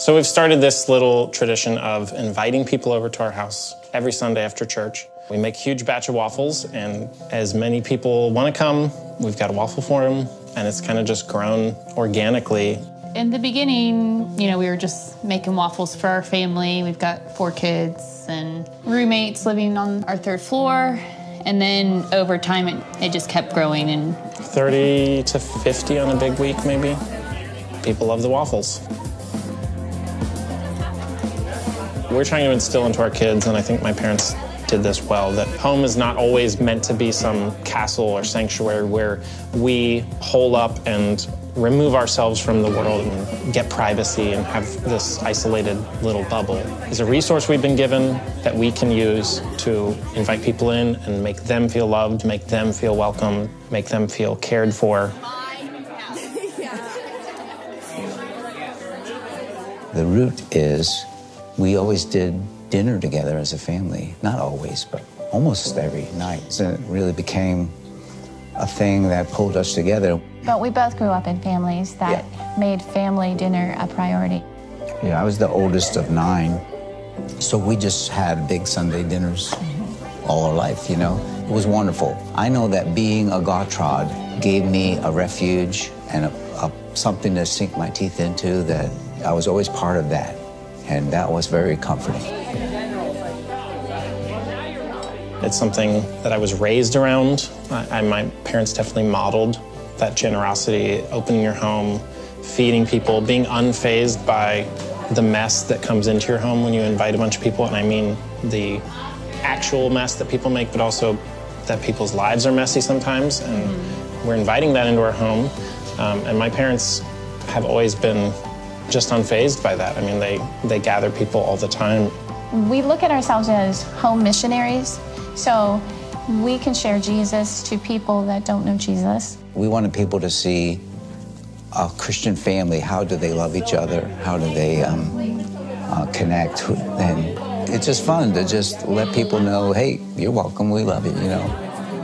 So we've started this little tradition of inviting people over to our house every Sunday after church. We make a huge batch of waffles, and as many people want to come, we've got a waffle for them, and it's kind of just grown organically. In the beginning, we were just making waffles for our family. We've got 4 kids and roommates living on our 3rd floor. And then over time, it just kept growing. And 30 to 50 on a big week, maybe. People love the waffles. We're trying to instill into our kids, and I think my parents did this well, that home is not always meant to be some castle or sanctuary where we hole up and remove ourselves from the world and get privacy and have this isolated little bubble. It's a resource we've been given that we can use to invite people in and make them feel loved, make them feel welcome, make them feel cared for. The root is we always did dinner together as a family. Not always, but almost every night. So it really became a thing that pulled us together. But we both grew up in families that made family dinner a priority. Yeah, I was the oldest of 9. So we just had big Sunday dinners all our life, It was wonderful. I know that being a Gottrod gave me a refuge and something to sink my teeth into, that I was always part of that. And that was very comforting. It's something that I was raised around. My parents definitely modeled that generosity, opening your home, feeding people, being unfazed by the mess that comes into your home when you invite a bunch of people. And I mean the actual mess that people make, but also that people's lives are messy sometimes. And we're inviting that into our home. And my parents have always been just unfazed by that. I mean, they gather people all the time. We look at ourselves as home missionaries, so we can share Jesus to people that don't know Jesus. We wanted people to see a Christian family. How do they love each other? How do they connect? And it's just fun to just let people know, hey, you're welcome, we love you,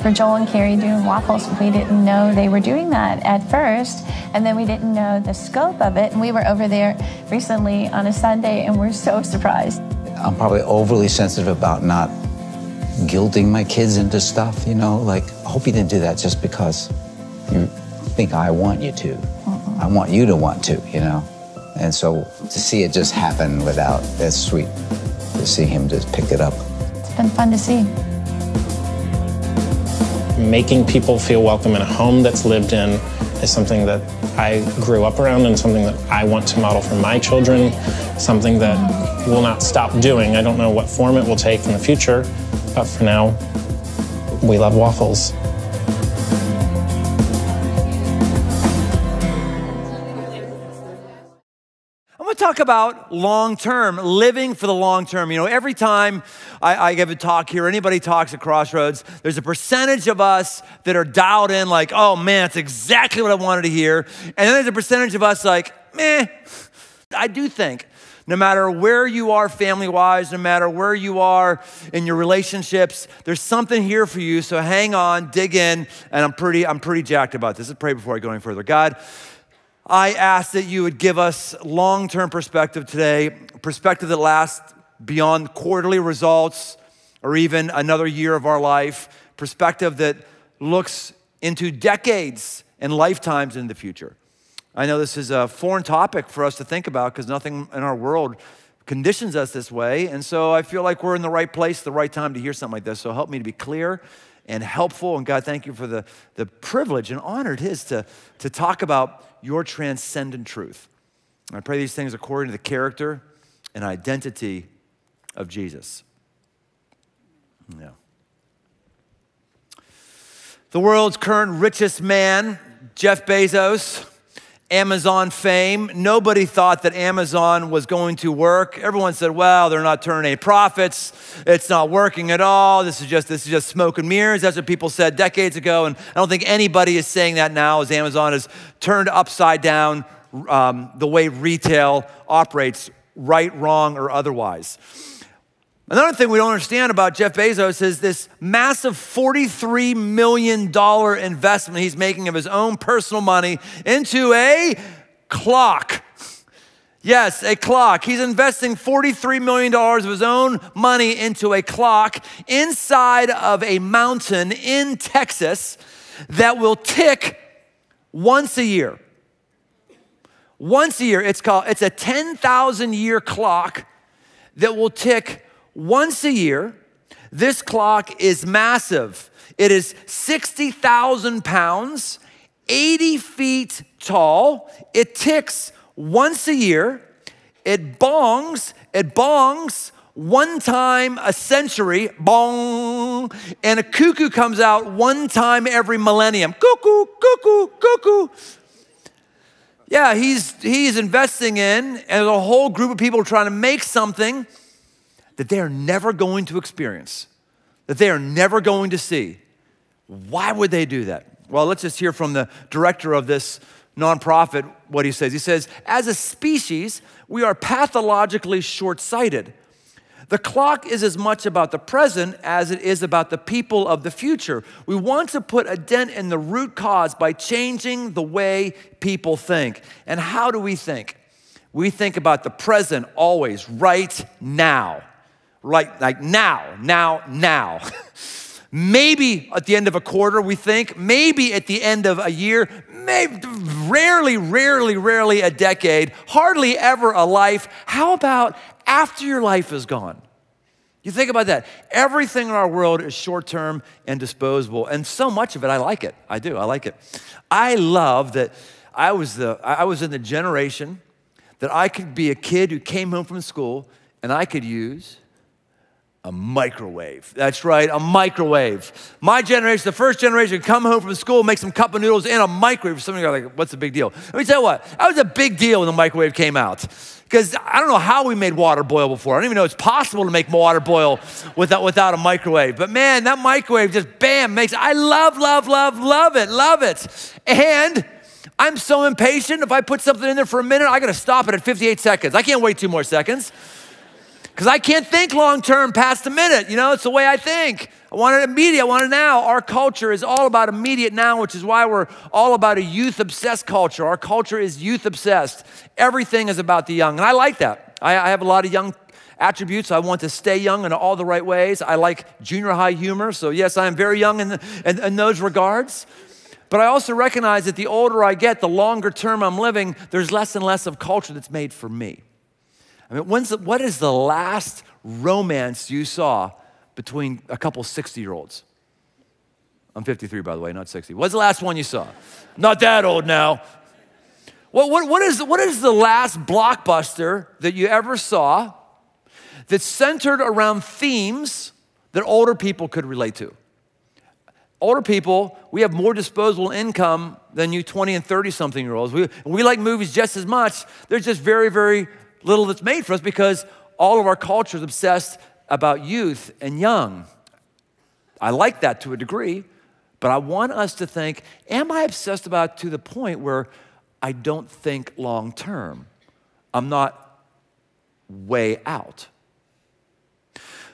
For Joel and Carrie doing waffles, we didn't know they were doing that at first, and then we didn't know the scope of it. And we were over there recently on a Sunday, and we're so surprised. I'm probably overly sensitive about not guilting my kids into stuff, Like, I hope you didn't do that just because you think I want you to. I want you to want to, And so to see it just happen without, that's sweet. To see him just pick it up. It's been fun to see. Making people feel welcome in a home that's lived in is something that I grew up around and something that I want to model for my children, something that we'll not stop doing. I don't know what form it will take in the future, but for now, we love waffles. I'm going to talk about long-term, living for the long term. Every time I give a talk here, anybody talks at Crossroads, there's a percentage of us that are dialed in like, oh man, that's exactly what I wanted to hear. And then there's a percentage of us like, meh. I do think no matter where you are family-wise, no matter where you are in your relationships, there's something here for you. So hang on, dig in, and I'm pretty jacked about this. Let's pray before I go any further. God, I ask that you would give us long-term perspective today, perspective that lasts beyond quarterly results or even another year of our life, perspective that looks into decades and lifetimes in the future. I know this is a foreign topic for us to think about because nothing in our world conditions us this way, and so I feel like we're in the right place, the right time to hear something like this, so help me to be clear and helpful, and God, thank you for the privilege and honor it is to talk about your transcendent truth. And I pray these things according to the character and identity of Jesus. Yeah. The world's current richest man, Jeff Bezos, Amazon fame. Nobody thought that Amazon was going to work. Everyone said, well, they're not turning any profits. It's not working at all. This is just smoke and mirrors. That's what people said decades ago. And I don't think anybody is saying that now as Amazon has turned upside down the way retail operates, right, wrong, or otherwise. Another thing we don't understand about Jeff Bezos is this massive $43 million investment he's making of his own personal money into a clock. Yes, a clock. He's investing $43 million of his own money into a clock inside of a mountain in Texas that will tick once a year. Once a year. It's a 10,000 year clock that will tick once a year. This clock is massive. It is 60,000 pounds, 80 feet tall. It ticks once a year. It bongs one time a century, bong, and a cuckoo comes out one time every millennium. Cuckoo, cuckoo, cuckoo. Yeah, he's investing in, and there's a whole group of people trying to make something that they are never going to experience, that they are never going to see. Why would they do that? Well, let's just hear from the director of this nonprofit what he says. He says, as a species, we are pathologically short-sighted. The clock is as much about the present as it is about the people of the future. We want to put a dent in the root cause by changing the way people think. And how do we think? We think about the present always, right now. Right, like now. Maybe at the end of a quarter we think, maybe at the end of a year, maybe, rarely a decade, hardly ever a life. How about after your life is gone? You think about that. Everything in our world is short-term and disposable, and so much of it, I like it. I do, I like it. I love that I was in the generation that I could be a kid who came home from school and I could use a microwave. That's right, a microwave. My generation, the first generation, come home from school, make some cup of noodles in a microwave. Some of you are like, what's the big deal? Let me tell you what, that was a big deal when the microwave came out. Because I don't know how we made water boil before. I don't even know it's possible to make water boil without a microwave. But man, that microwave just, bam, makes, I love it. And I'm so impatient. If I put something in there for a minute, I gotta stop it at 58 seconds. I can't wait 2 more seconds. Because I can't think long-term past a minute. You know, it's the way I think. I want it immediate, I want it now. Our culture is all about immediate now, which is why we're all about a youth-obsessed culture. Our culture is youth-obsessed. Everything is about the young, and I like that. I have a lot of young attributes. I want to stay young in all the right ways. I like junior high humor, so yes, I am very young in those regards. But I also recognize that the older I get, the longer term I'm living, there's less and less of culture that's made for me. I mean, what is the last romance you saw between a couple 60-year-olds? I'm 53, by the way, not 60. What's the last one you saw? Not that old now. What is the last blockbuster that you ever saw that's centered around themes that older people could relate to? Older people, we have more disposable income than you 20 and 30-something-year-olds. We like movies just as much. There's just very, very little that's made for us because all of our culture is obsessed about youth and young. I like that to a degree, but I want us to think, am I obsessed about it to the point where I don't think long term? I'm not way out.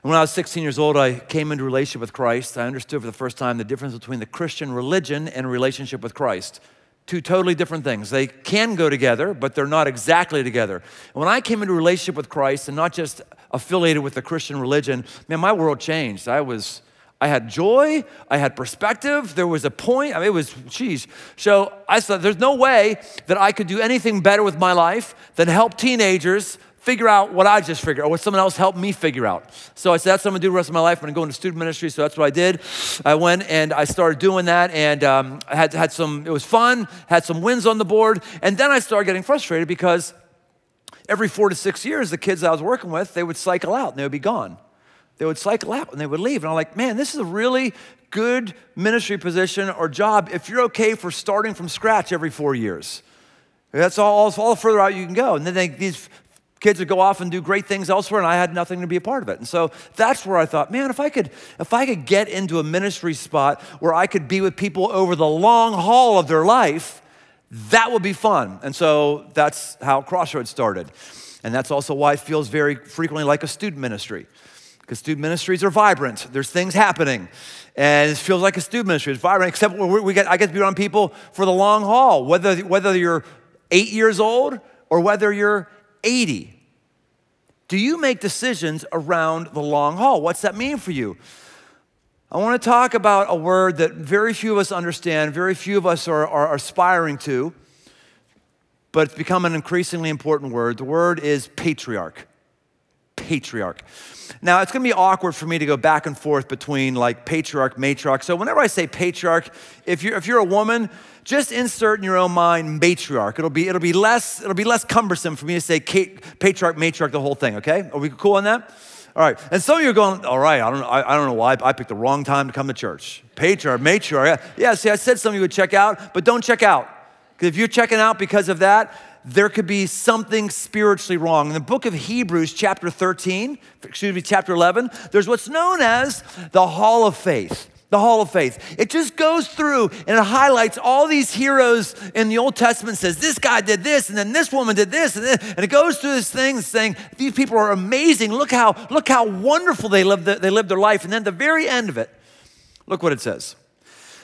When I was 16 years old, I came into a relationship with Christ. I understood for the first time the difference between the Christian religion and a relationship with Christ. Two totally different things. They can go together, but they're not exactly together. And when I came into a relationship with Christ and not just affiliated with the Christian religion, man, my world changed. I had joy, I had perspective, there was a point, I mean, it was, geez. So I thought, there's no way that I could do anything better with my life than help teenagers figure out what I just figured, or what someone else helped me figure out. So I said, that's what I'm gonna do the rest of my life. I'm gonna go into student ministry, so that's what I did. I went and I started doing that, and I had some, it was fun, had some wins on the board, and then I started getting frustrated because every 4 to 6 years, the kids I was working with, they would cycle out and they would be gone. They would cycle out and they would leave. And I'm like, man, this is a really good ministry position or job if you're okay for starting from scratch every 4 years. That's all further out you can go. And then these kids would go off and do great things elsewhere, and I had nothing to be a part of it. And so that's where I thought, man, if I could get into a ministry spot where I could be with people over the long haul of their life, that would be fun. And so that's how Crossroads started. And that's also why it feels very frequently like a student ministry. Because student ministries are vibrant. There's things happening. And it feels like a student ministry. It's vibrant, except I get to be around people for the long haul, whether you're 8 years old or whether you're 80? Do you make decisions around the long haul? What's that mean for you? I want to talk about a word that very few of us understand, very few of us are aspiring to, but it's become an increasingly important word. The word is patriarch. Patriarch. Now, it's going to be awkward for me to go back and forth between like patriarch, matriarch. So whenever I say patriarch, if you're a woman, just insert in your own mind matriarch. It'll be less cumbersome for me to say patriarch, matriarch, the whole thing. Okay? Are we cool on that? All right. And some of you are going, all right. I don't know why I picked the wrong time to come to church. Patriarch, matriarch. Yeah. See, I said some of you would check out, but don't check out. Because if you're checking out because of that, there could be something spiritually wrong. In the book of Hebrews, chapter 11, there's what's known as the Hall of Faith. The Hall of Faith. It just goes through and it highlights all these heroes in the Old Testament, says this guy did this, and then this woman did this, and it goes through this thing saying, these people are amazing. Look how wonderful they lived their life. And then at the very end of it, look what it says.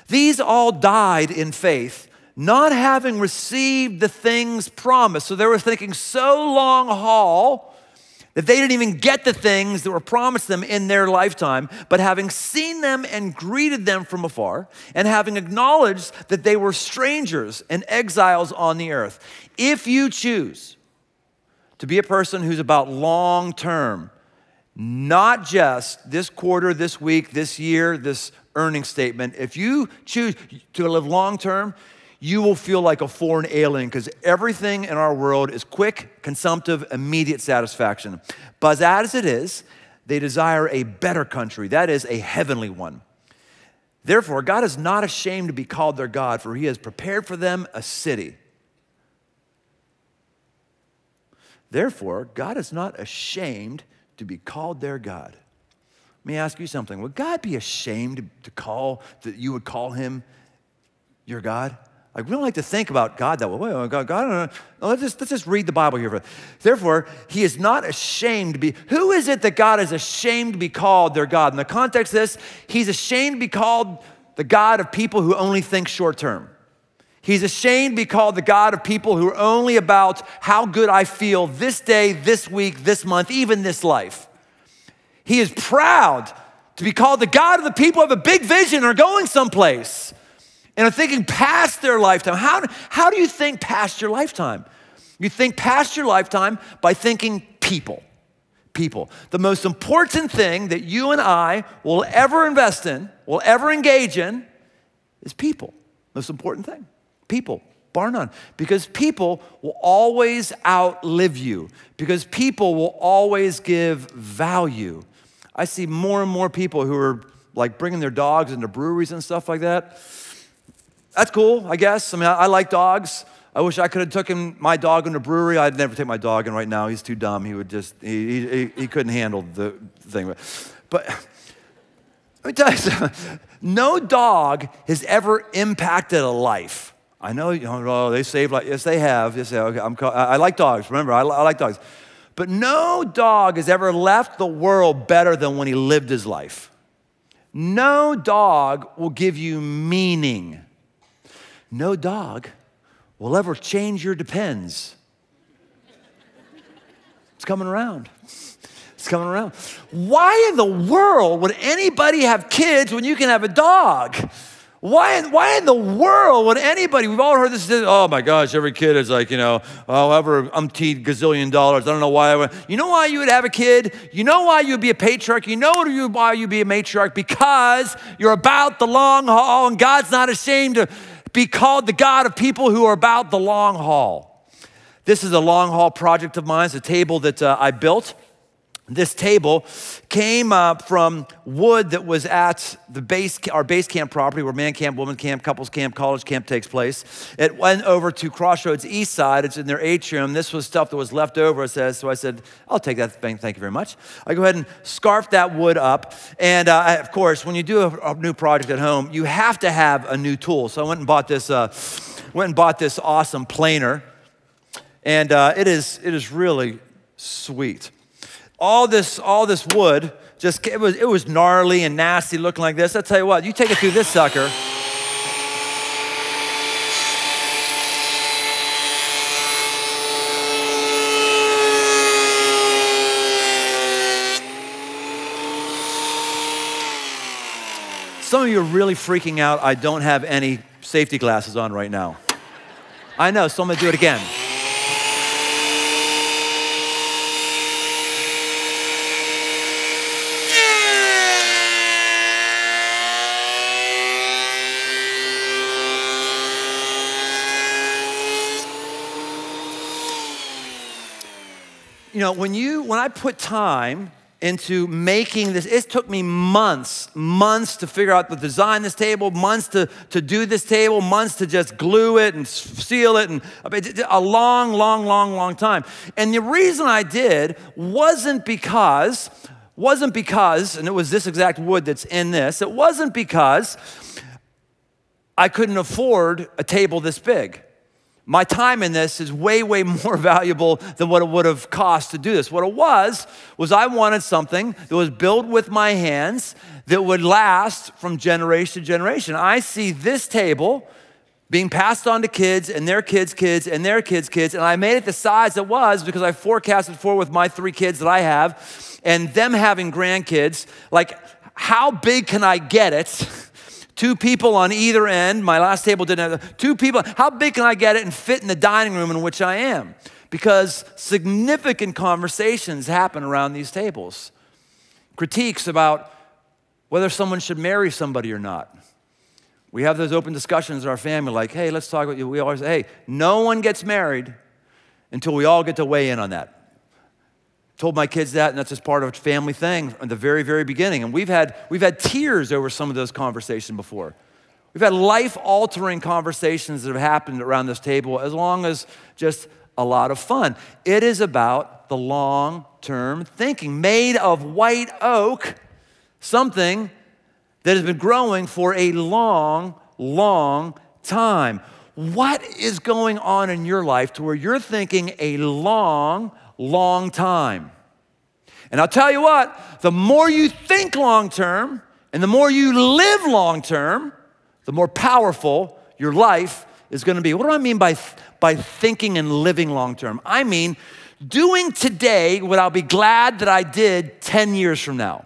These all died in faith, not having received the things promised. So they were thinking so long haul that they didn't even get the things that were promised them in their lifetime, but having seen them and greeted them from afar, and having acknowledged that they were strangers and exiles on the earth. If you choose to be a person who's about long term, not just this quarter, this week, this year, this earning statement, if you choose to live long term, you will feel like a foreign alien because everything in our world is quick, consumptive, immediate satisfaction. But as it is, they desire a better country, that is a heavenly one. Therefore, God is not ashamed to be called their God, for he has prepared for them a city. Therefore, God is not ashamed to be called their God. Let me ask you something. Would God be ashamed that you would call him your God? Like, we don't like to think about God that way. Wait, God, let's just read the Bible here. Therefore, he is not ashamed to be. Who is it that God is ashamed to be called their God? In the context of this, he's ashamed to be called the God of people who only think short term. He's ashamed to be called the God of people who are only about how good I feel this day, this week, this month, even this life. He is proud to be called the God of the people who have a big vision and are going someplace and are thinking past their lifetime. How do you think past your lifetime? You think past your lifetime by thinking people. People. The most important thing that you and I will ever invest in, will ever engage in, is people. Most important thing. People, bar none. Because people will always outlive you. Because people will always give value. I see more and more people who are like bringing their dogs into breweries and stuff like that. That's cool, I guess. I mean, I like dogs. I wish I could have taken my dog in a brewery. I'd never take my dog in right now. He's too dumb. He would just, he couldn't handle the thing. But let me tell you something. No dog has ever impacted a life. I know, they save life. Yes, they have. Yes, they have. Okay, I like dogs. Remember, I like dogs. But no dog has ever left the world better than when he lived his life. No dog will give you meaning. No dog will ever change your depends. It's coming around. It's coming around. Why in the world would anybody have kids when you can have a dog? Why in the world would anybody, we've all heard this, oh my gosh, every kid is like, however umpteen gazillion dollars. I don't know why. You know why you would have a kid? You know why you'd be a patriarch? You know why you'd be a matriarch? Because you're about the long haul, and God's not ashamed to be called the God of people who are about the long haul. This is a long haul project of mine. It's a table that I built. This table came from wood that was at our base camp property where man camp, woman camp, couples camp, college camp takes place. It went over to Crossroads East Side. It's in their atrium. This was stuff that was left over, so I said, I'll take that thing, thank you very much. I go ahead and scarf that wood up. And of course, when you do a new project at home, you have to have a new tool. So I went and bought this awesome planer. And it is really sweet. All this wood, it was gnarly and nasty looking like this. I'll tell you what, you take it through this sucker. Some of you are really freaking out. I don't have any safety glasses on right now. I know, so I'm gonna do it again. You know, when I put time into making this, it took me months to figure out the design this table, months to do this table, months to just glue it and seal it, and a long time. And the reason I did wasn't because, and it was this exact wood that's in this, it wasn't because I couldn't afford a table this big. My time in this is way more valuable than what it would have cost to do this. What it was I wanted something that was built with my hands that would last from generation to generation. I see this table being passed on to kids and their kids' kids and their kids' kids, and I made it the size it was because I forecasted for with my 3 kids that I have and them having grandkids, like how big can I get it? 2 people on either end. My last table didn't have 2 people. How big can I get it and fit in the dining room in which I am? Because significant conversations happen around these tables. Critiques about whether someone should marry somebody or not. We have those open discussions in our family like, hey, let's talk about you. We always say, hey, no one gets married until we all get to weigh in on that. Told my kids that, and that's just part of a family thing from the very beginning. And we've had tears over some of those conversations before. We've had life-altering conversations that have happened around this table, as long as just a lot of fun. It is about the long-term thinking, made of white oak, something that has been growing for a long time. What is going on in your life to where you're thinking a long time? And I'll tell you what, the more you think long-term and the more you live long-term, the more powerful your life is gonna be. What do I mean by thinking and living long-term? I mean doing today what I'll be glad that I did 10 years from now.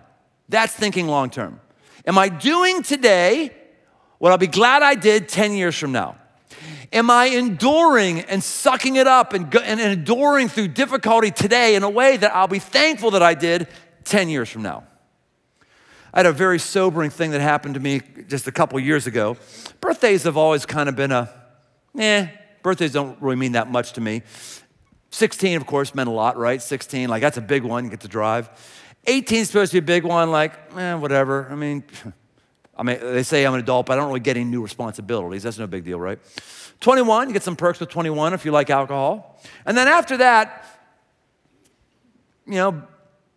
That's thinking long-term. Am I doing today what I'll be glad I did 10 years from now? Am I enduring and sucking it up and enduring through difficulty today in a way that I'll be thankful that I did 10 years from now? I had a very sobering thing that happened to me just a couple years ago. Birthdays have always kind of been birthdays don't really mean that much to me. 16, of course, meant a lot, right? 16, like that's a big one, you get to drive. 18 is supposed to be a big one, like, whatever. I mean, they say I'm an adult, but I don't really get any new responsibilities. That's no big deal, right? 21, you get some perks with 21 if you like alcohol. And then after that,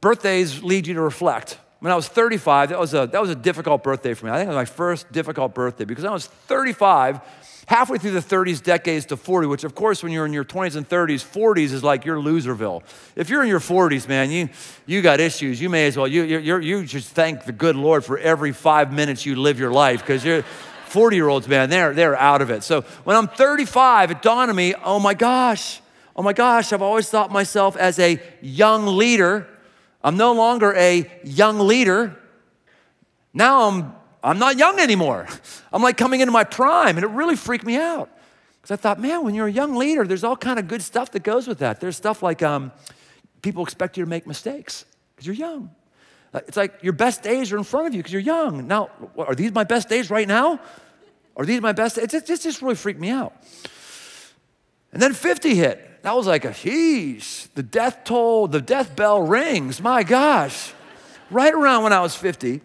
birthdays lead you to reflect. When I was 35, that was a difficult birthday for me. I think it was my first difficult birthday because I was 35, halfway through the 30s, decades to 40, which of course when you're in your 20s and 30s, 40s is like your loserville. If you're in your 40s, man, you got issues. You may as well, you should thank the good Lord for every 5 minutes you live your life because you're 40-year-olds, man, they're out of it. So when I'm 35, it dawned on me, oh my gosh, I've always thought myself as a young leader. I'm no longer a young leader. Now I'm not young anymore. I'm like coming into my prime, and it really freaked me out. Because I thought, man, when you're a young leader, there's all kind of good stuff that goes with that. There's stuff like people expect you to make mistakes because you're young. It's like your best days are in front of you because you're young. Now, are these my best days right now? Are these my best days? It just really freaked me out. And then 50 hit. That was like the death toll, the death bell rings. My gosh. Right around when I was 50,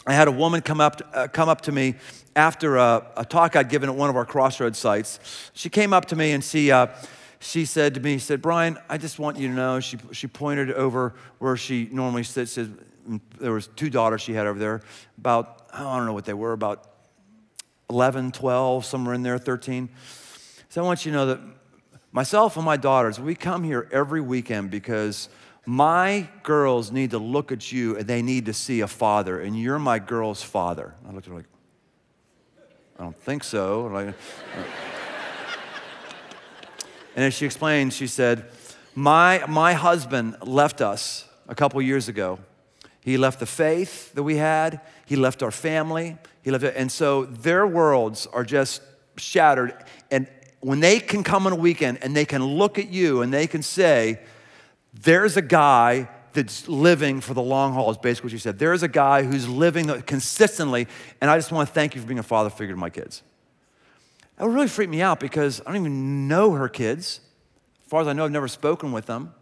I had a woman come up to me after a talk I'd given at one of our Crossroads sites. She came up to me and she said to me, Brian, I just want you to know, she pointed over where she normally sits. Said, there was 2 daughters she had over there, about, I don't know what they were, about 11, 12, somewhere in there, 13. So I want you to know that myself and my daughters, we come here every weekend because my girls need to look at you and they need to see a father, and you're my girl's father. I looked at her like, I don't think so. And as she explained, she said, my husband left us a couple years ago. He left the faith that we had. He left our family. And so their worlds are just shattered. And when they can come on a weekend and they can look at you and they can say, there's a guy that's living for the long haul, is basically what you said. There's a guy who's living consistently, and I just want to thank you for being a father figure to my kids. That would really freak me out because I don't even know her kids. As far as I know, I've never spoken with them.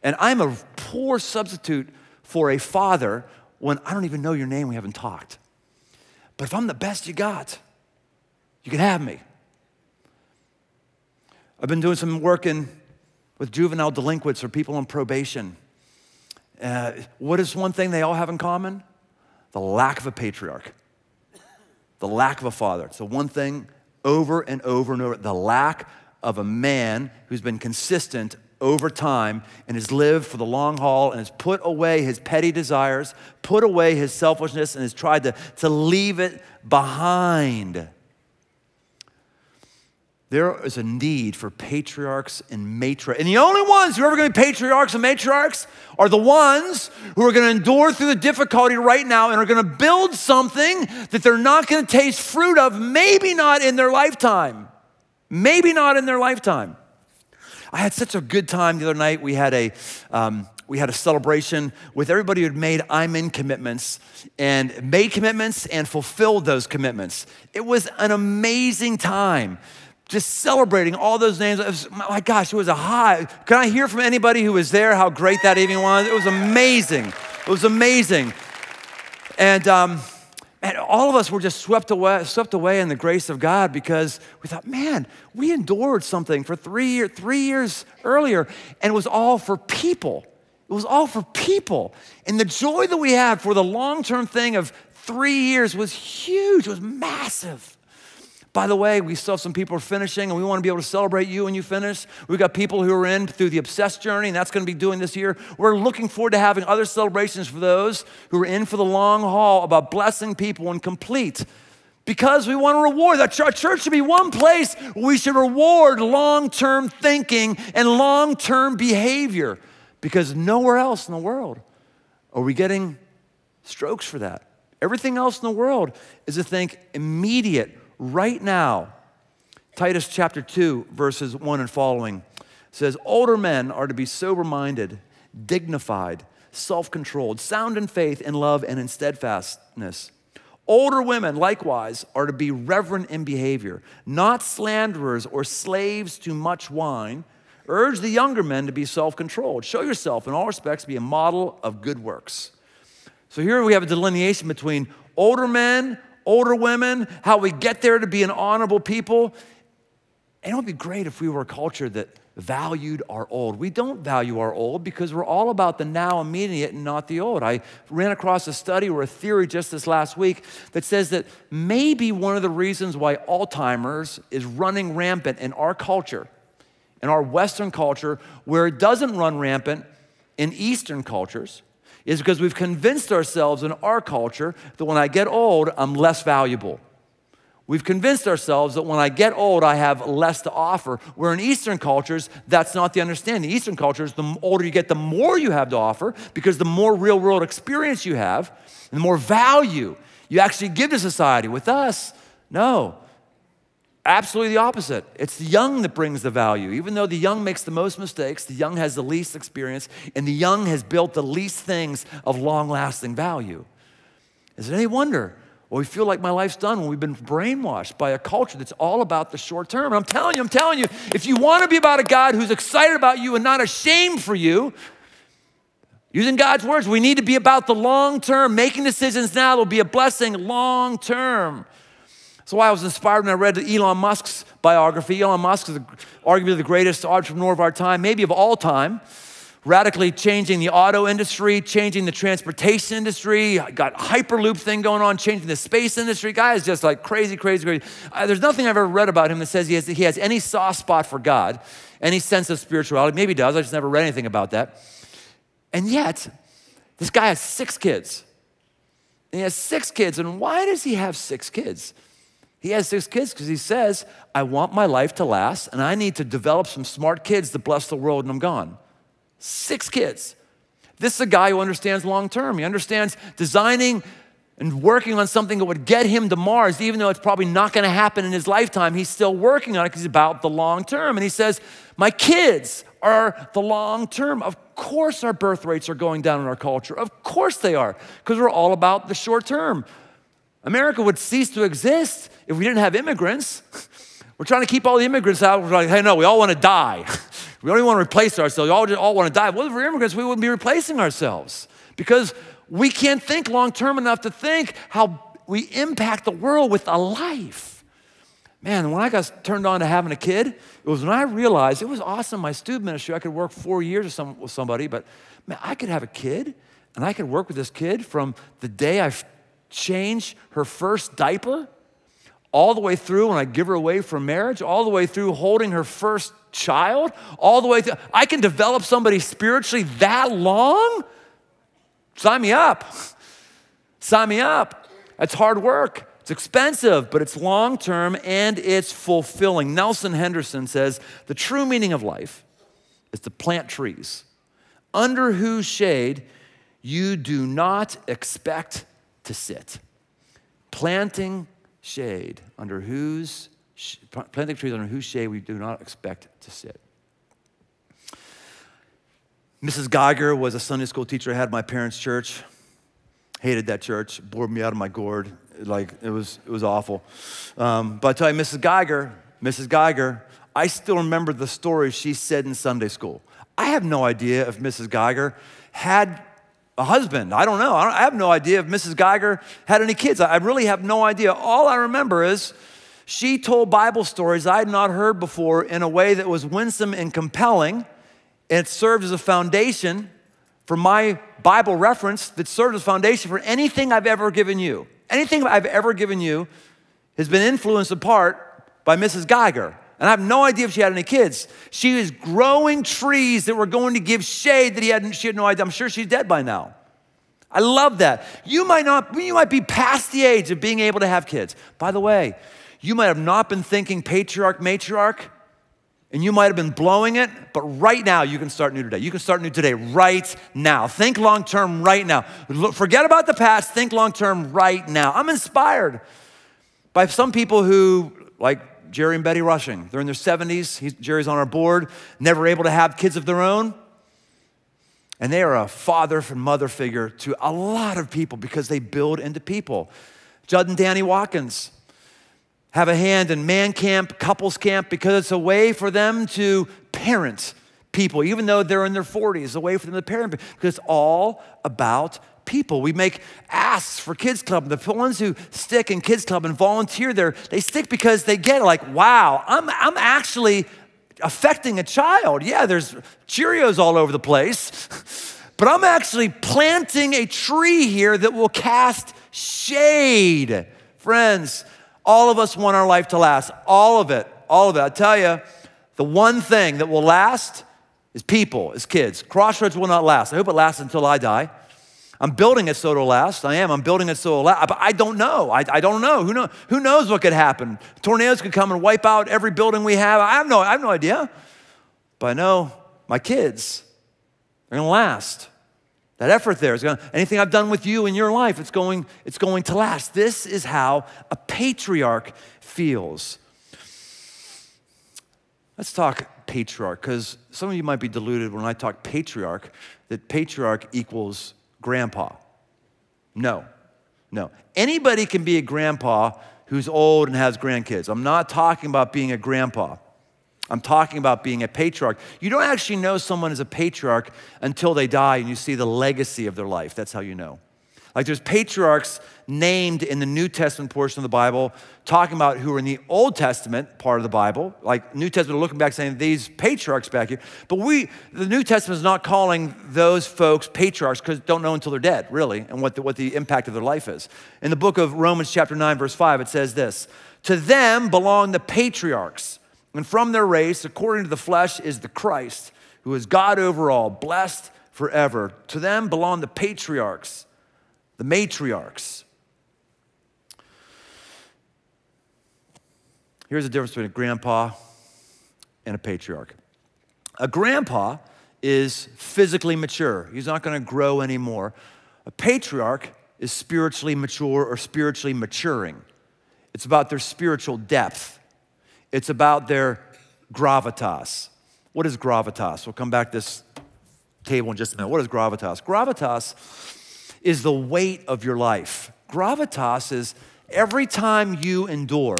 And I'm a poor substitute for a father when I don't even know your name, we haven't talked. But if I'm the best you got, you can have me. I've been doing some work with juvenile delinquents or people on probation. What is one thing they all have in common? The lack of a patriarch. The lack of a father. It's the one thing over and over and over. The lack of a man who's been consistent over time and has lived for the long haul and has put away his petty desires, put away his selfishness, and has tried to leave it behind. There is a need for patriarchs and matriarchs. And the only ones who are ever going to be patriarchs and matriarchs are the ones who are going to endure through the difficulty right now and are going to build something that they're not going to taste fruit of, maybe not in their lifetime. Maybe not in their lifetime. I had such a good time the other night. We had a celebration with everybody who had made I'm in commitments and made commitments and fulfilled those commitments. It was an amazing time. Just celebrating all those names. My gosh, it was a high. Can I hear from anybody who was there how great that evening was? It was amazing. It was amazing. And all of us were just swept away in the grace of God because we thought, man, we endured something for 3 years earlier, and it was all for people. It was all for people. And the joy that we had for the long-term thing of 3 years was huge. It was massive. By the way, we still have some people finishing, and we want to be able to celebrate you when you finish. We've got people who are in through the obsess journey, and that's going to be doing this year. We're looking forward to having other celebrations for those who are in for the long haul about blessing people and complete. Because we want to reward. Our church should be one place where we should reward long-term thinking and long-term behavior. Because nowhere else in the world are we getting strokes for that. Everything else in the world is to think immediate, right now. Titus chapter 2, verses 1 and following says, older men are to be sober-minded, dignified, self-controlled, sound in faith, in love, and in steadfastness. Older women, likewise, are to be reverent in behavior, not slanderers or slaves to much wine. Urge the younger men to be self-controlled. Show yourself in all respects to be a model of good works. So here we have a delineation between older men, older women, how we get there to be an honorable people. And it would be great if we were a culture that valued our old. We don't value our old because we're all about the now immediate and not the old. I ran across a study or a theory just this last week that says that maybe one of the reasons why Alzheimer's is running rampant in our culture, in our Western culture, where it doesn't run rampant in Eastern cultures, is because we've convinced ourselves in our culture that when I get old, I'm less valuable. We've convinced ourselves that when I get old, I have less to offer, where in Eastern cultures, that's not the understanding. Eastern cultures, the older you get, the more you have to offer, because the more real-world experience you have, and the more value you actually give to society. With us, no. Absolutely the opposite. It's the young that brings the value. Even though the young makes the most mistakes, the young has the least experience, and the young has built the least things of long-lasting value. Is it any wonder? Well, we feel like my life's done when we've been brainwashed by a culture that's all about the short term. And I'm telling you, if you want to be about a God who's excited about you and not ashamed for you, using God's words, we need to be about the long term, making decisions now that will be a blessing long term. That's why I was inspired when I read Elon Musk's biography. Elon Musk is arguably the greatest entrepreneur of our time, maybe of all time, radically changing the auto industry, changing the transportation industry, got Hyperloop thing going on, changing the space industry. Guy is just like crazy. There's nothing I've ever read about him that says he has any soft spot for God, any sense of spirituality. Maybe he does, I just never read anything about that. And yet, this guy has 6 kids. And he has 6 kids, and why does he have 6 kids? He has 6 kids because he says, I want my life to last, and I need to develop some smart kids to bless the world, and I'm gone. 6 kids. This is a guy who understands long-term. He understands designing and working on something that would get him to Mars, even though it's probably not gonna happen in his lifetime. He's still working on it because he's about the long term. And he says, my kids are the long term. Of course our birth rates are going down in our culture. Of course they are, because we're all about the short term. America would cease to exist if we didn't have immigrants. We're trying to keep all the immigrants out. We're like, hey, no, we all wanna die. We don't even wanna replace ourselves. We all wanna die. Well, if we're immigrants, we wouldn't be replacing ourselves because we can't think long-term enough to think how we impact the world with a life. Man, when I got turned on to having a kid, it was when I realized it was awesome, my student ministry. I could work 4 years with somebody, but man, I could have a kid, and I could work with this kid from the day I changed her first diaper, all the way through when I give her away from marriage, all the way through holding her first child, all the way through. I can develop somebody spiritually that long? Sign me up. Sign me up. It's hard work. It's expensive, but it's long-term and it's fulfilling. Nelson Henderson says, the true meaning of life is to plant trees under whose shade you do not expect to sit. Planting trees under whose shade we do not expect to sit. Mrs. Geiger was a Sunday school teacher I had at my parents' church. Hated that church, bored me out of my gourd. Like, it was awful. But I tell you, Mrs. Geiger, I still remember the stories she said in Sunday school. I have no idea if Mrs. Geiger had a husband. I don't know. I have no idea if Mrs. Geiger had any kids. I really have no idea. All I remember is she told Bible stories I had not heard before in a way that was winsome and compelling. And it served as a foundation for my Bible reference that served as a foundation for anything I've ever given you. Anything I've ever given you has been influenced in part by Mrs. Geiger. And I have no idea if she had any kids. She was growing trees that were going to give shade that she had no idea. I'm sure she's dead by now. I love that. You might be past the age of being able to have kids. By the way, you might have not been thinking patriarch, matriarch, and you might have been blowing it, but right now you can start new today. You can start new today, right now. Think long-term right now. Forget about the past, think long-term right now. I'm inspired by some people who, like Jerry and Betty Rushing, they're in their 70s. Jerry's on our board, never able to have kids of their own. And they are a father and mother figure to a lot of people because they build into people. Judd and Danny Watkins have a hand in man camp, couples camp, because it's a way for them to parent people, even though they're in their 40s, a way for them to parent people, because it's all about people. We make asks for Kids Club. The ones who stick in Kids Club and volunteer there, they stick because they get it, like, wow, I'm actually affecting a child. Yeah, there's Cheerios all over the place, but I'm actually planting a tree here that will cast shade. Friends, all of us want our life to last. All of it, all of it. I tell you, the one thing that will last is people, is kids. Crossroads will not last. I hope it lasts until I die. I'm building it so it'll last. I'm building it so it'll last. But I don't know. I don't know. Who knows what could happen? Tornadoes could come and wipe out every building we have. I have no idea. But I know my kids are going to last. That effort there is going to, anything I've done with you in your life, it's going to last. This is how a patriarch feels. Let's talk patriarch, because some of you might be deluded when I talk patriarch, that patriarch equals grandpa. No. Anybody can be a grandpa who's old and has grandkids. I'm not talking about being a grandpa. I'm talking about being a patriarch. You don't actually know someone is a patriarch until they die and you see the legacy of their life. That's how you know. Like there's patriarchs named in the New Testament portion of the Bible, talking about who are in the Old Testament part of the Bible. Like New Testament are looking back saying these patriarchs back here. But the New Testament is not calling those folks patriarchs because they don't know until they're dead, really, and what the impact of their life is. In the book of Romans chapter 9, verse 5, it says this, "To them belong the patriarchs, and from their race, according to the flesh, is the Christ, who is God over all, blessed forever. To them belong the patriarchs, the matriarchs." Here's the difference between a grandpa and a patriarch. A grandpa is physically mature. He's not gonna grow anymore. A patriarch is spiritually mature or spiritually maturing. It's about their spiritual depth. It's about their gravitas. What is gravitas? We'll come back to this table in just a minute. What is gravitas? Gravitas is the weight of your life. Gravitas is every time you endure,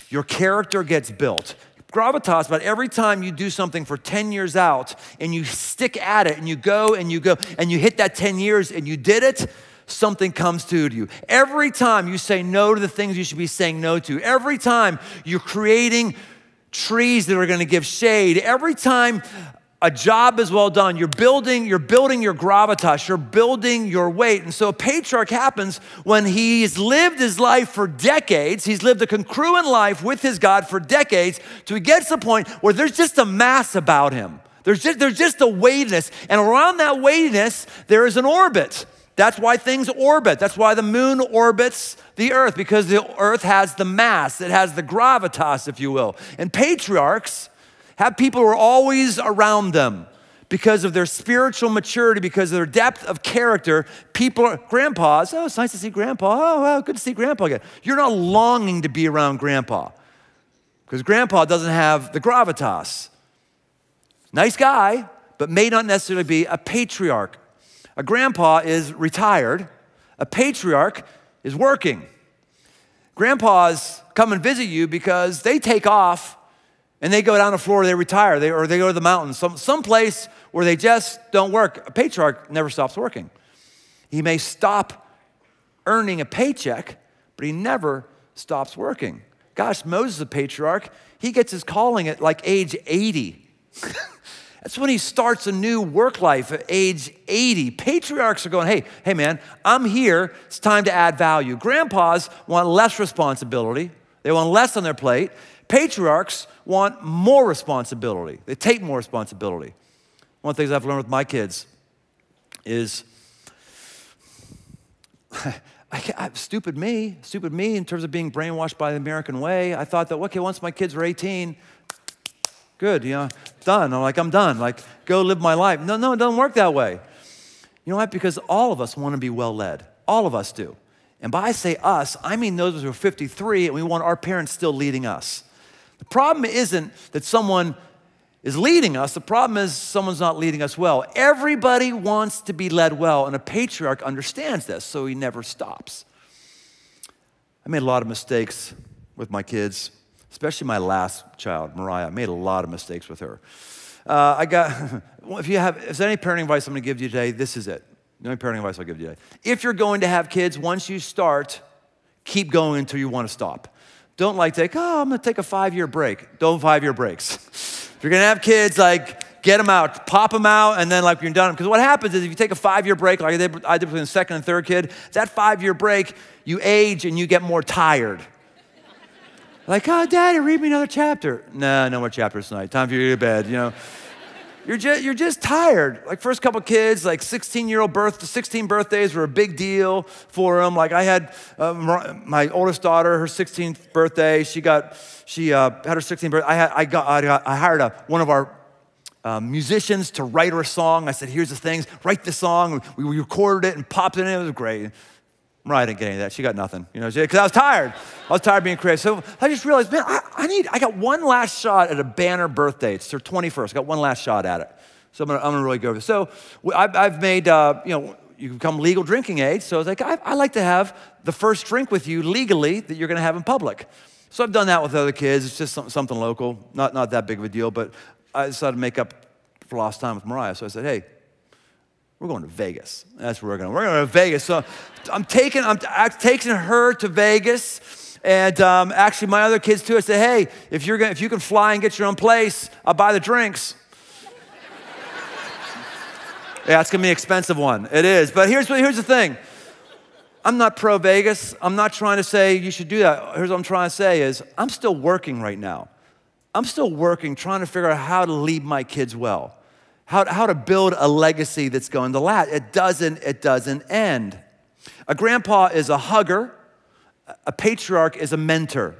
your character gets built. Gravitas, about every time you do something for 10 years out and you stick at it and you go and you hit that 10 years and you did it, something comes to you. Every time you say no to the things you should be saying no to, every time you're creating trees that are gonna give shade, every time a job is well done, you're building your gravitas, you're building your weight. And so a patriarch happens when he's lived his life for decades, he's lived a congruent life with his God for decades, till he gets to the point where there's just a mass about him. There's just a weightiness, and around that weightiness, there is an orbit. That's why things orbit. That's why the moon orbits the earth, because the earth has the mass, it has the gravitas, if you will. And patriarchs have people who are always around them because of their spiritual maturity, because of their depth of character. Grandpas, oh, it's nice to see grandpa. Oh, wow, good to see grandpa again. You're not longing to be around grandpa because grandpa doesn't have the gravitas. Nice guy, but may not necessarily be a patriarch. A grandpa is retired. A patriarch is working. Grandpas come and visit you because they take off and they go down to Florida, they retire, or they go to the mountains, some place where they just don't work. A patriarch never stops working. He may stop earning a paycheck, but he never stops working. Gosh, Moses, a patriarch, he gets his calling at like age 80. That's when he starts a new work life at age 80. Patriarchs are going, hey man, I'm here, it's time to add value. Grandpas want less responsibility. They want less on their plate. Patriarchs want more responsibility. They take more responsibility. One of the things I've learned with my kids is, stupid me in terms of being brainwashed by the American way. I thought that, okay, once my kids are 18, good, done. I'm done. Like, go live my life. No, it doesn't work that way. You know what? Because all of us want to be well led. All of us do. And by I say us, I mean those who are 53 and we want our parents still leading us. The problem isn't that someone is leading us. The problem is someone's not leading us well. Everybody wants to be led well, and a patriarch understands this, so he never stops. I made a lot of mistakes with my kids, especially my last child, Mariah. I made a lot of mistakes with her. If there's any parenting advice I'm going to give you today, this is it. The only parenting advice I'll give you today. If you're going to have kids, once you start, keep going until you want to stop. Don't I'm going to take a 5-year break. Don't 5-year breaks. If you're going to have kids, get them out, pop them out, and then you're done. Because what happens is if you take a 5-year break, like I did between the second and third kid, that 5-year break, you age and you get more tired. Oh, Daddy, read me another chapter. No more chapters tonight. Time for you to go to bed, You're just tired. First couple kids, 16 birthdays were a big deal for them. I had my oldest daughter, her 16th birthday. She had her 16th birthday. I hired one of our musicians to write her a song. I said, here's the things, write the song. We recorded it and popped it in. It was great. Mariah didn't get any of that. She got nothing, because I was tired. I was tired of being creative. So I just realized, man, I got one last shot at a banner birthday. It's her 21st. I got one last shot at it. So I'm gonna really go over this. So I've made, you become legal drinking age. So I was I like to have the first drink with you legally that you're gonna have in public. So I've done that with other kids. It's just something local, not that big of a deal, but I decided to make up for lost time with Mariah. So I said, hey, we're going to Vegas. That's where we're going. We're going to Vegas. So I'm taking her to Vegas, and actually my other kids too. I said, hey, if you can fly and get your own place, I'll buy the drinks. Yeah, it's going to be an expensive one. It is. But here's the thing. I'm not pro Vegas. I'm not trying to say you should do that. Here's what I'm trying to say is I'm still working right now. I'm still working, trying to figure out how to lead my kids well. How to build a legacy that's going to last. It doesn't end. A grandpa is a hugger. A patriarch is a mentor.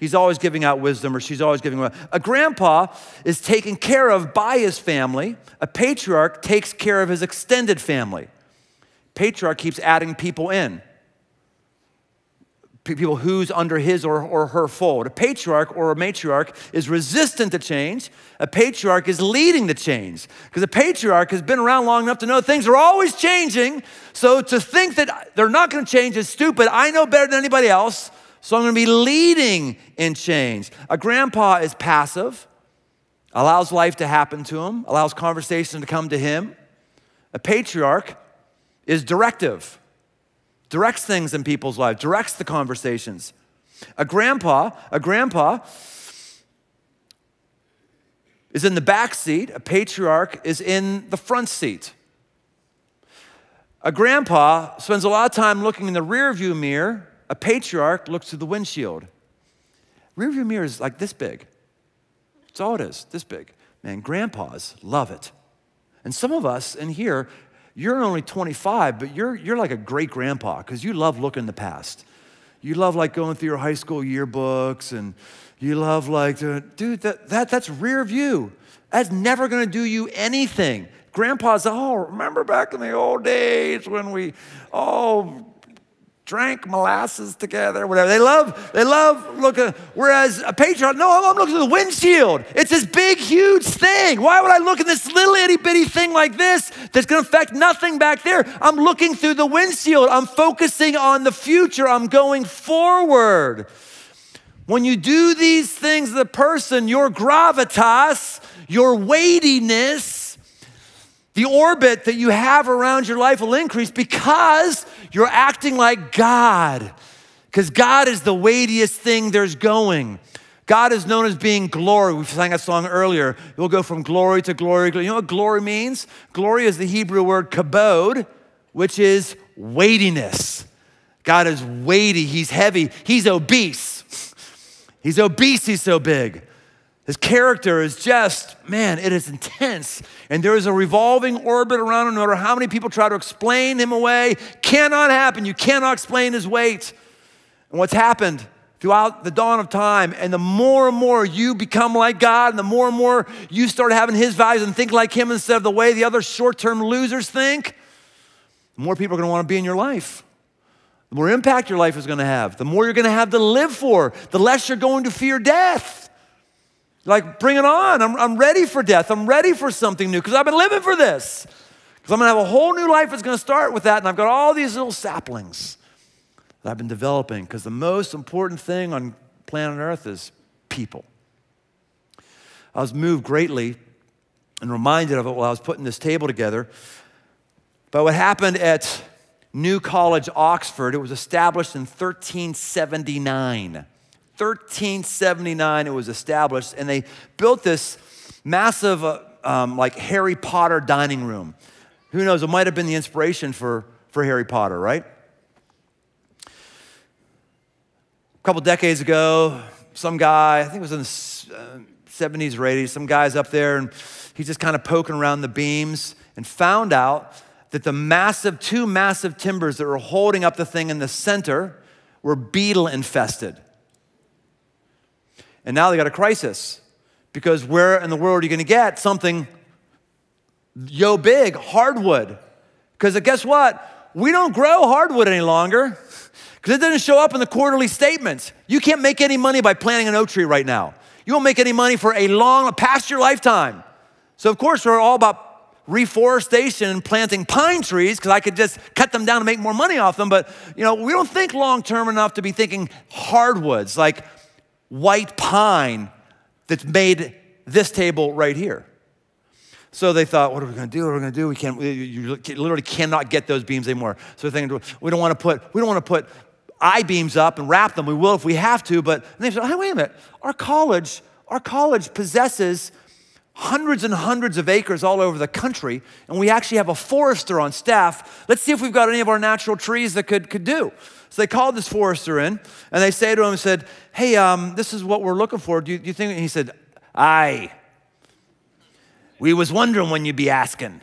He's always giving out wisdom, or she's always giving out. A grandpa is taken care of by his family. A patriarch takes care of his extended family. Patriarch keeps adding people in. People who's under his or her fold. A patriarch or a matriarch is resistant to change. A patriarch is leading the change. Because a patriarch has been around long enough to know things are always changing. So to think that they're not going to change is stupid. I know better than anybody else, so I'm going to be leading in change. A grandpa is passive, allows life to happen to him, allows conversation to come to him. A patriarch is directive. Directs things in people's lives, directs the conversations. A grandpa is in the back seat. A patriarch is in the front seat. A grandpa spends a lot of time looking in the rearview mirror. A patriarch looks through the windshield. Rearview mirror is like this big. That's all it is, this big. Man, grandpas love it. And some of us in here, you're only 25, but you're like a great grandpa because you love looking in the past. You love like going through your high school yearbooks, and you love like, dude, that's rear view. That's never gonna do you anything. Grandpas, remember back in the old days when we all drank molasses together, whatever. They love looking, whereas a patriarch, no, I'm looking through the windshield. It's this big, huge thing. Why would I look at this little itty bitty thing like this that's gonna affect nothing back there? I'm looking through the windshield. I'm focusing on the future. I'm going forward. When you do these things as a person, your gravitas, your weightiness, the orbit that you have around your life will increase because you're acting like God. Because God is the weightiest thing there's going. God is known as being glory. We sang that song earlier. You'll go from glory to glory. You know what glory means? Glory is the Hebrew word kabod, which is weightiness. God is weighty. He's heavy. He's obese. He's obese. He's so big. His character is just, man, it is intense. And there is a revolving orbit around him. No matter how many people try to explain him away, cannot happen. You cannot explain his weight. And what's happened throughout the dawn of time, and the more and more you become like God, and the more you start having his values and think like him instead of the way the other short-term losers think, the more people are going to want to be in your life. The more impact your life is going to have. The more you're going to have to live for. The less you're going to fear death. Like, bring it on. I'm ready for death. I'm ready for something new because I've been living for this. Because I'm going to have a whole new life that's going to start with that. And I've got all these little saplings that I've been developing because the most important thing on planet Earth is people. I was moved greatly and reminded of it while I was putting this table together. But what happened at New College, Oxford, it was established in 1379. 1379 it was established, and they built this massive like Harry Potter dining room. Who knows, it might have been the inspiration for Harry Potter, right? A couple decades ago, some guy, I think it was in the 70s or 80s, some guy's up there and he's just kind of poking around the beams and found out that the two massive timbers that were holding up the thing in the center were beetle infested. And now they got a crisis because where in the world are you going to get something big, hardwood? Because guess what? We don't grow hardwood any longer because it doesn't show up in the quarterly statements. You can't make any money by planting an oak tree right now. You won't make any money for past your lifetime. So of course we're all about reforestation and planting pine trees because I could just cut them down and make more money off them. But we don't think long-term enough to be thinking hardwoods like white pine that's made this table right here. So they thought, what are we going to do? What are we going to do? You literally cannot get those beams anymore. So they're thinking, we don't want to put I-beams up and wrap them. We will if we have to. But they said, hey, wait a minute. Our college possesses hundreds and hundreds of acres all over the country, and we actually have a forester on staff. Let's see if we've got any of our natural trees that could do. So they called this forester in, and they say to him and said, hey, this is what we're looking for. Do you think? And he said, aye. We was wondering when you'd be asking.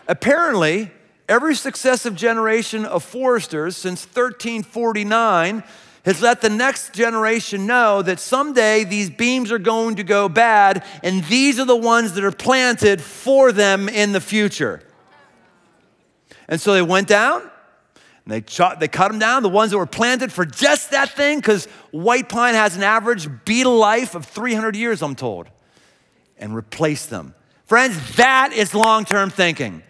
Apparently, every successive generation of foresters since 1349 has let the next generation know that someday these beams are going to go bad, and these are the ones that are planted for them in the future. And so they went down, and they cut them down, the ones that were planted for just that thing, because white pine has an average beetle life of 300 years, I'm told, and replaced them. Friends, that is long-term thinking.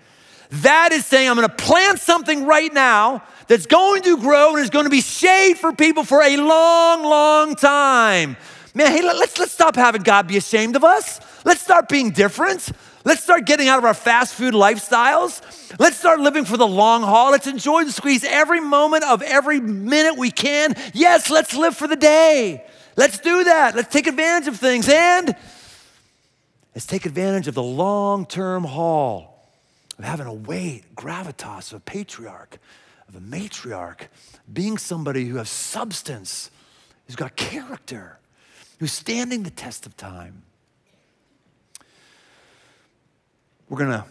That is saying, I'm gonna plant something right now that's going to grow and is going to be shade for people for a long, long time. Man, hey, let's stop having God be ashamed of us. Let's start being different. Let's start getting out of our fast food lifestyles. Let's start living for the long haul. Let's enjoy and squeeze every moment of every minute we can. Yes, let's live for the day. Let's do that. Let's take advantage of things, and let's take advantage of the long-term haul of having a weight, gravitas of a patriarch, of a matriarch, being somebody who has substance, who's got character, who's standing the test of time. We're gonna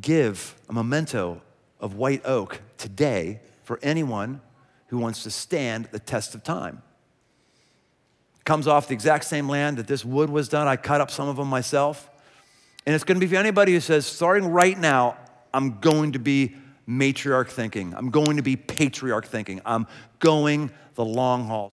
give a memento of white oak today for anyone who wants to stand the test of time. It comes off the exact same land that this wood was done. I cut up some of them myself. And it's gonna be for anybody who says, starting right now, I'm going to be matriarch thinking. I'm going to be patriarch thinking. I'm going the long haul.